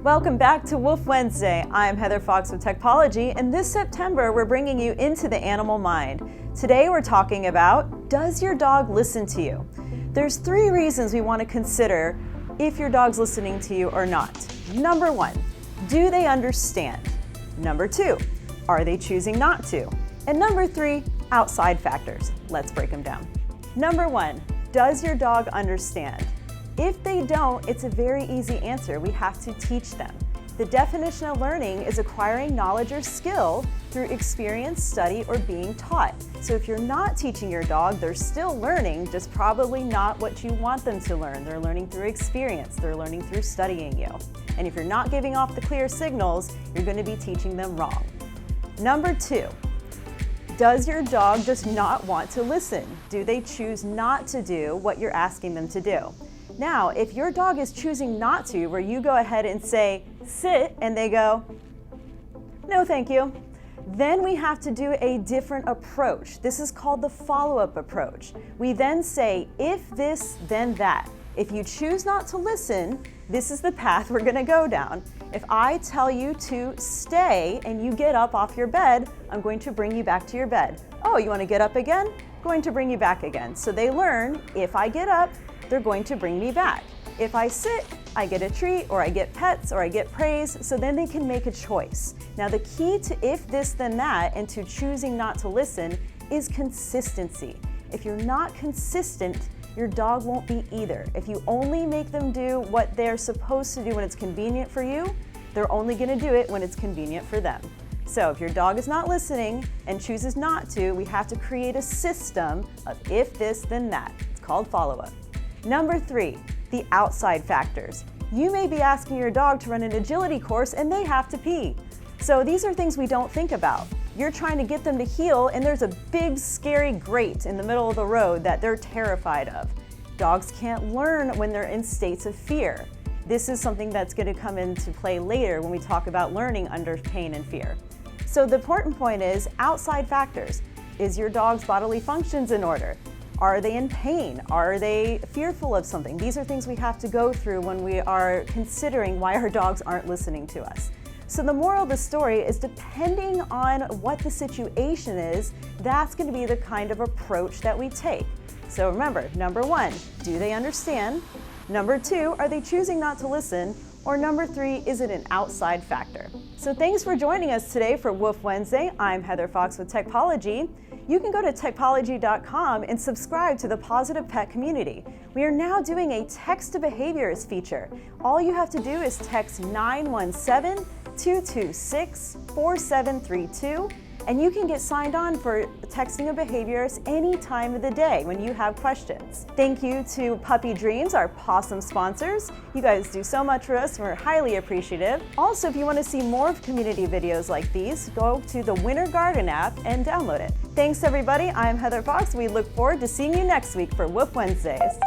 Welcome back to Woof Wednesday. I'm Heather Fox with Techpawlogy, and this September we're bringing you into the animal mind. Today we're talking about, does your dog listen to you? There's 3 reasons we want to consider if your dog's listening to you or not. Number 1, do they understand? Number 2, are they choosing not to? And number 3, outside factors. Let's break them down. Number 1, does your dog understand? If they don't, it's a very easy answer. We have to teach them. The definition of learning is acquiring knowledge or skill through experience, study, or being taught. So if you're not teaching your dog, they're still learning, just probably not what you want them to learn. They're learning through experience. They're learning through studying you. And if you're not giving off the clear signals, you're going to be teaching them wrong. Number 2, does your dog just not want to listen? Do they choose not to do what you're asking them to do? Now, if your dog is choosing not to, where you go ahead and say, sit, and they go, no thank you, then we have to do a different approach. This is called the follow-up approach. We then say, if this, then that. If you choose not to listen, this is the path we're gonna go down. If I tell you to stay and you get up off your bed, I'm going to bring you back to your bed. Oh, you wanna get up again? Going to bring you back again. So they learn, if I get up, they're going to bring me back. If I sit, I get a treat, or I get pets, or I get praise, so then they can make a choice. Now the key to if this then that and to choosing not to listen is consistency. If you're not consistent, your dog won't be either. If you only make them do what they're supposed to do when it's convenient for you, they're only gonna do it when it's convenient for them. So if your dog is not listening and chooses not to, we have to create a system of if this then that. It's called follow-up. Number 3, the outside factors. You may be asking your dog to run an agility course and they have to pee. So these are things we don't think about. You're trying to get them to heel and there's a big scary grate in the middle of the road that they're terrified of. Dogs can't learn when they're in states of fear. This is something that's going to come into play later when we talk about learning under pain and fear. So the important point is outside factors. Is your dog's bodily functions in order? Are they in pain? Are they fearful of something? These are things we have to go through when we are considering why our dogs aren't listening to us. So the moral of the story is, depending on what the situation is, that's going to be the kind of approach that we take. So remember, number 1, do they understand? Number 2, are they choosing not to listen? Or number 3, is it an outside factor? So thanks for joining us today for Woof Wednesday. I'm Heather Fox with Techpawlogy. You can go to techpawlogy.com and subscribe to the Positive Pet community. We are now doing a text to behaviors feature. All you have to do is text 917-226-4732, and you can get signed on for texting of behaviors any time of the day when you have questions. Thank you to Puppy Dreams, our possum sponsors. You guys do so much for us. We're highly appreciative. Also, if you want to see more of community videos like these, go to the Winter Garden app and download it. Thanks everybody. I'm Heather Fox. We look forward to seeing you next week for Woof Wednesdays.